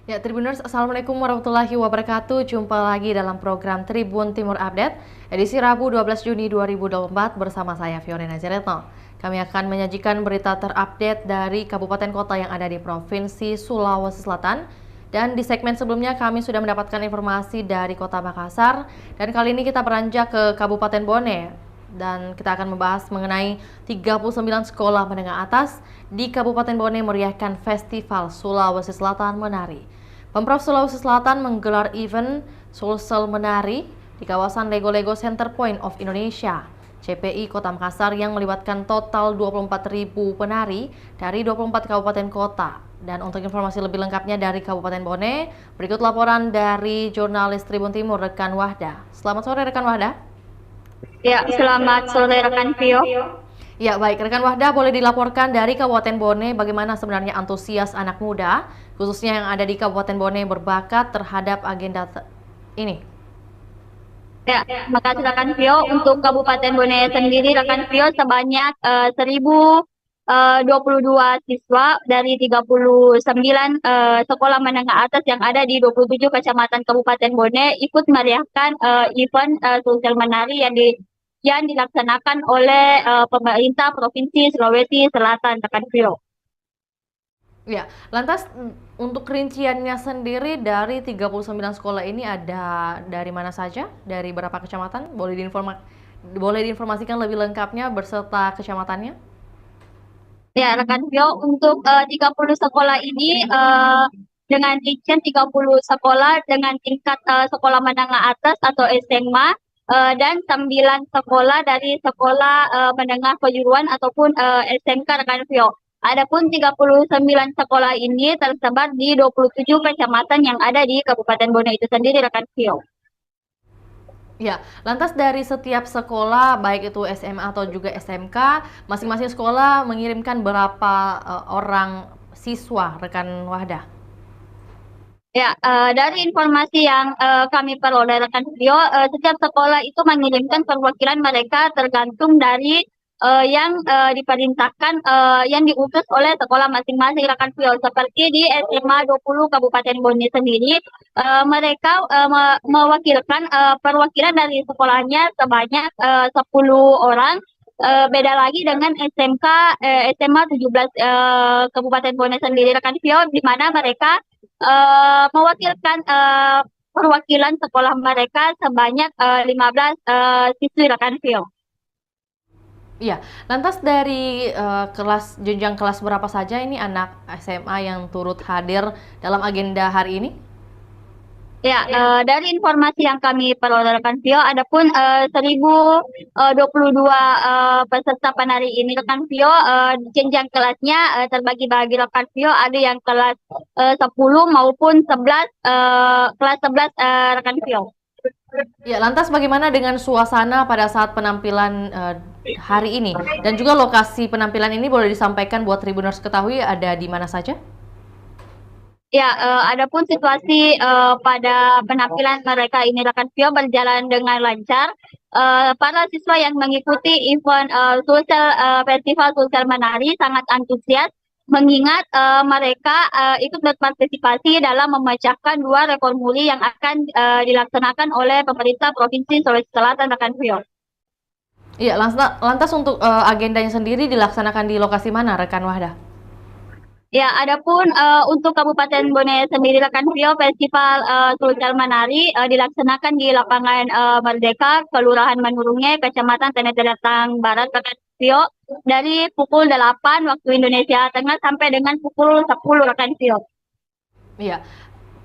Ya, Tribuners, Assalamualaikum warahmatullahi wabarakatuh. Jumpa lagi dalam program Tribun Timur Update, edisi Rabu 12 Juni 2024 bersama saya, Fiorina Jaretno. Kami akan menyajikan berita terupdate dari kabupaten kota yang ada di Provinsi Sulawesi Selatan. Dan di segmen sebelumnya kami sudah mendapatkan informasi dari Kota Makassar. Dan kali ini kita beranjak ke Kabupaten Bone. Dan kita akan membahas mengenai 39 sekolah menengah atas di Kabupaten Bone meriahkan Festival Sulawesi Selatan Menari. Pemprov Sulawesi Selatan menggelar event Sulsel Menari di kawasan Lego-Lego Center Point of Indonesia, CPI Kota Makassar, yang melibatkan total 24.000 penari dari 24 kabupaten kota. Dan untuk informasi lebih lengkapnya dari Kabupaten Bone, berikut laporan dari jurnalis Tribun Timur rekan Wahda. Selamat sore rekan Wahda. Ya, selamat sore rekan Vio. Ya, baik. Rekan Wahda, boleh dilaporkan dari Kabupaten Bone bagaimana sebenarnya antusias anak muda, khususnya yang ada di Kabupaten Bone, berbakat terhadap agenda ini? Ya, makasih rekan Vio. Untuk Kabupaten Bone sendiri, rekan Vio, sebanyak 1.022 siswa dari 39 sekolah menengah atas yang ada di 27 kecamatan Kabupaten Bone ikut meriahkan event sosial menari yang dilaksanakan oleh pemerintah Provinsi Sulawesi Selatan, rekan Vio. Ya, lantas untuk rinciannya sendiri dari 39 sekolah ini ada dari mana saja? Dari berapa kecamatan? Boleh diinformasikan lebih lengkapnya berserta kecamatannya? Ya, rekan Vio, untuk 30 sekolah ini dengan rincian 30 sekolah dengan tingkat sekolah menengah atas atau SMA dan 9 sekolah dari sekolah menengah kejuruan ataupun SMK, rekan Vio. Adapun 39 sekolah ini tersebar di 27 kecamatan yang ada di Kabupaten Bone itu sendiri, rekan Vio. Ya, lantas dari setiap sekolah, baik itu SMA atau juga SMK, masing-masing sekolah mengirimkan berapa orang siswa, rekan Wahda? Ya, dari informasi yang kami peroleh rekan Vio, setiap sekolah itu mengirimkan perwakilan mereka tergantung dari yang diperintahkan, yang diutus oleh sekolah masing-masing, rekan Vio. Seperti di SMA 20 Kabupaten Bone sendiri, mereka mewakilkan perwakilan dari sekolahnya sebanyak 10 orang. Beda lagi dengan SMK, SMA 17 Kabupaten Bone sendiri, rekan Vio, di mana mereka mewakilkan perwakilan sekolah mereka sebanyak 15 siswi, rekan Vio. Iya, lantas dari jenjang kelas berapa saja ini anak SMA yang turut hadir dalam agenda hari ini? Ya, dari informasi yang kami peroleh rekan Vio, adapun 1.022 peserta penari ini, rekan Vio, jenjang kelasnya terbagi-bagi, rekan Vio, ada yang kelas 10 maupun 11, kelas 11, rekan Vio. Ya, lantas bagaimana dengan suasana pada saat penampilan hari ini? Dan juga lokasi penampilan ini boleh disampaikan buat Tribuners ketahui ada di mana saja? Ya, adapun situasi pada penampilan mereka ini, rekan Vio, berjalan dengan lancar. Para siswa yang mengikuti event Festival Sosial Menari sangat antusias, mengingat mereka ikut berpartisipasi dalam memecahkan 2 rekor muri yang akan dilaksanakan oleh pemerintah Provinsi Sulawesi Selatan, rekan Vio. Iya, lantas untuk agendanya sendiri dilaksanakan di lokasi mana, rekan Wahda? Ya, adapun untuk Kabupaten Bone sendiri, rekan Vio, Festival Sosial Menari dilaksanakan di lapangan Merdeka, Kelurahan Manurunge, Kecamatan Tenete Barat, rekan Vio, dari pukul 8 waktu Indonesia Tengah sampai dengan pukul 10, rekan Vio. Iya.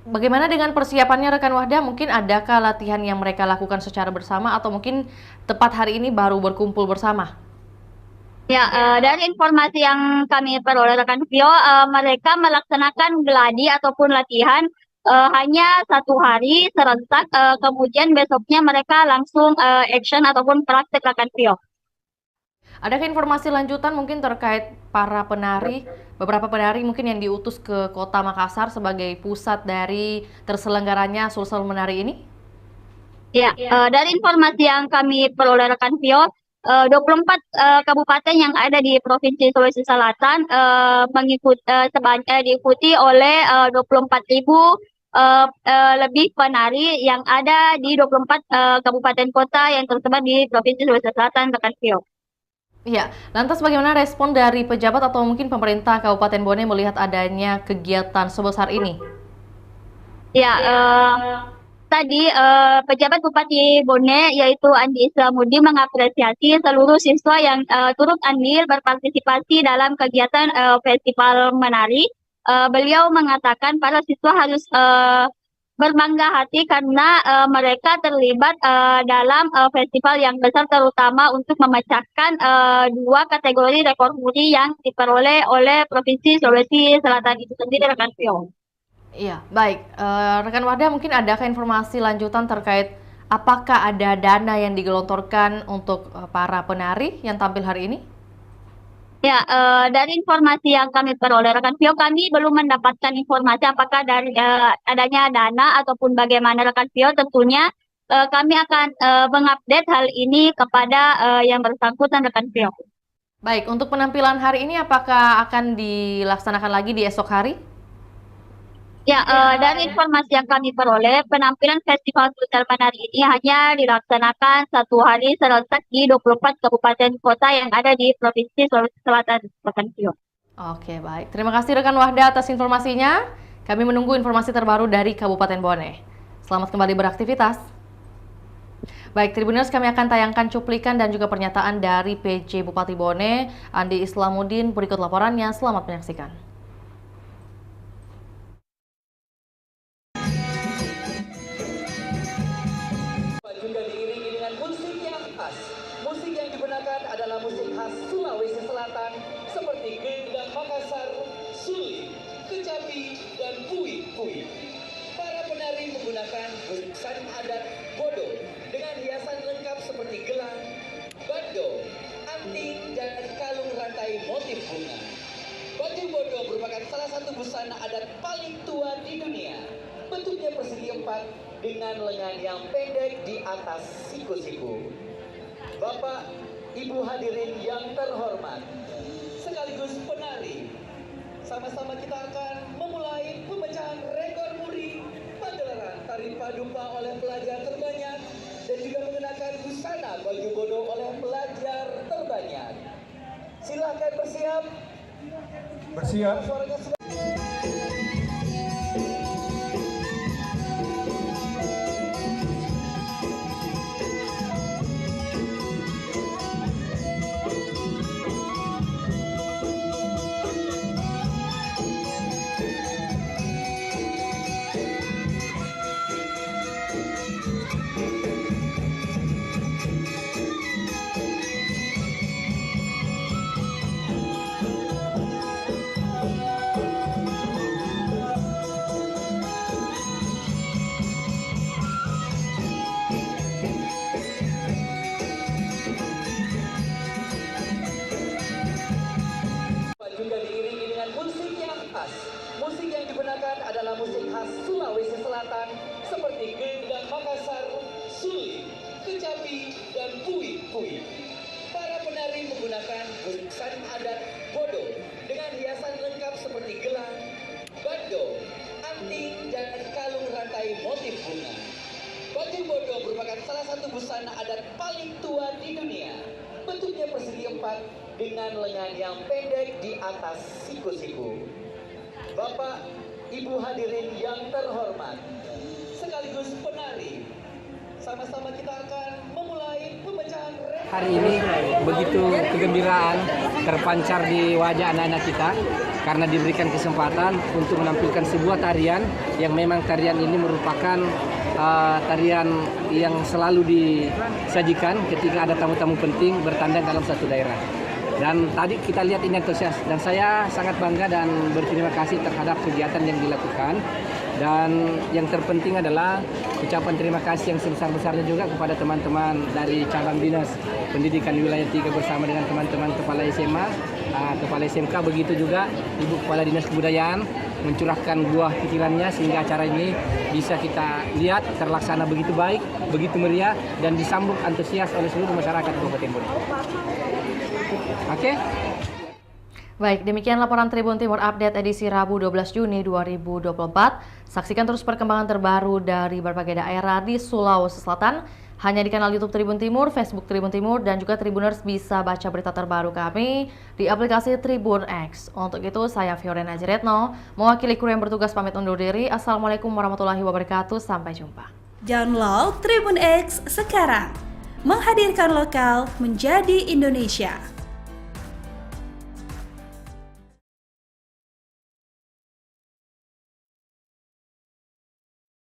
Bagaimana dengan persiapannya rekan Wahda? Mungkin adakah latihan yang mereka lakukan secara bersama atau mungkin tepat hari ini baru berkumpul bersama? Ya, dari informasi yang kami peroleh rekan Vio, mereka melaksanakan gladi ataupun latihan hanya 1 hari serentak, kemudian besoknya mereka langsung action ataupun praktek, rekan Vio. Adakah informasi lanjutan mungkin terkait para penari, beberapa penari mungkin yang diutus ke Kota Makassar sebagai pusat dari terselenggaranya Sulsel Menari ini? Ya, dari informasi yang kami peroleh rekan Vio, 24 kabupaten yang ada di Provinsi Sulawesi Selatan diikuti oleh 24.000 lebih penari yang ada di 24 kabupaten kota yang tersebar di Provinsi Sulawesi Selatan, rekan Vio. Iya, lantas bagaimana respon dari pejabat atau mungkin pemerintah Kabupaten Bone melihat adanya kegiatan sebesar ini? Ya, tadi pejabat Bupati Bone yaitu Andi Islamudin mengapresiasi seluruh siswa yang turut andil berpartisipasi dalam kegiatan festival menari. Beliau mengatakan para siswa harus berbangga hati karena mereka terlibat dalam festival yang besar, terutama untuk memecahkan 2 kategori rekor muri yang diperoleh oleh Provinsi Sulawesi Selatan itu sendiri, rekan Vio. Iya, baik. Rekan Wahda, mungkin adakah informasi lanjutan terkait apakah ada dana yang digelontorkan untuk para penari yang tampil hari ini? Ya, dari informasi yang kami peroleh, rekan Vio, kami belum mendapatkan informasi apakah dari adanya dana ataupun bagaimana, rekan Vio. Tentunya kami akan mengupdate hal ini kepada yang bersangkutan, rekan Vio. Baik, untuk penampilan hari ini apakah akan dilaksanakan lagi di esok hari? Ya, dari informasi yang kami peroleh, penampilan Festival Putar Menari ini hanya dilaksanakan 1 hari serentak di 24 kabupaten kota yang ada di Provinsi Sulawesi Selatan, rekan Vio. Oke, baik. Terima kasih rekan Wahda atas informasinya. Kami menunggu informasi terbaru dari Kabupaten Bone. Selamat kembali beraktivitas. Baik, Tribuners, kami akan tayangkan cuplikan dan juga pernyataan dari PJ Bupati Bone, Andi Islamudin. Berikut laporannya, selamat menyaksikan. Juga diiringi dengan musik yang khas. Musik yang digunakan adalah musik khas Sulawesi Selatan seperti gendang Makassar, suli, kecapi, dan pui-pui. Para penari menggunakan busana adat bodo dengan hiasan lengkap seperti gelang, bando, anting, dan kalung rantai motif bunga. Baju bodo merupakan salah satu busana adat paling tua di dunia. Bentuknya persegi 4 dengan lengan yang pendek di atas siku-siku. Bapak, Ibu hadirin yang terhormat, sekaligus penari, sama-sama kita akan memulai pemecahan rekor muri pagelaran tari padupa oleh pelajar terbanyak dan juga mengenakan busana baju bodo oleh pelajar terbanyak. Silahkan bersiap. Bersiap. Suaranya sudah. Juga diiringi dengan musik yang khas. Musik yang digunakan adalah musik khas Sulawesi Selatan seperti gendang Makassar, suli, kecapi, dan pui-pui. Para penari menggunakan busana adat bodo dengan hiasan lengkap seperti gelang, bando, anting, dan kalung rantai motif bunga. Baju bodo merupakan salah satu busana adat paling tua di dunia. Bentuknya persegi 4 dengan lengan yang pendek di atas siku-siku. Bapak, Ibu hadirin yang terhormat, sekaligus penari, sama-sama kita akan memulai pemecahan rekor. Hari ini begitu kegembiraan terpancar di wajah anak-anak kita karena diberikan kesempatan untuk menampilkan sebuah tarian yang memang tarian ini merupakan tarian yang selalu disajikan ketika ada tamu-tamu penting bertandang dalam satu daerah. Dan tadi kita lihat ini antusias dan saya sangat bangga dan berterima kasih terhadap kegiatan yang dilakukan. Dan yang terpenting adalah ucapan terima kasih yang sebesar-besarnya juga kepada teman-teman dari cabang dinas pendidikan wilayah 3 bersama dengan teman-teman kepala SMA, kepala SMK, begitu juga Ibu Kepala Dinas Kebudayaan mencurahkan buah pikirannya sehingga acara ini bisa kita lihat terlaksana begitu baik, begitu meriah dan disambut antusias oleh seluruh masyarakat Kabupaten Bone. Oke? Baik, demikian laporan Tribun Timur Update edisi Rabu 12 Juni 2024. Saksikan terus perkembangan terbaru dari berbagai daerah di Sulawesi Selatan hanya di kanal YouTube Tribun Timur, Facebook Tribun Timur, dan juga Tribuners bisa baca berita terbaru kami di aplikasi Tribun X. Untuk itu, saya Fiorena Jeretno, mewakili kru yang bertugas pamit undur diri. Assalamualaikum warahmatullahi wabarakatuh. Sampai jumpa. Download Tribun X sekarang. Menghadirkan lokal menjadi Indonesia.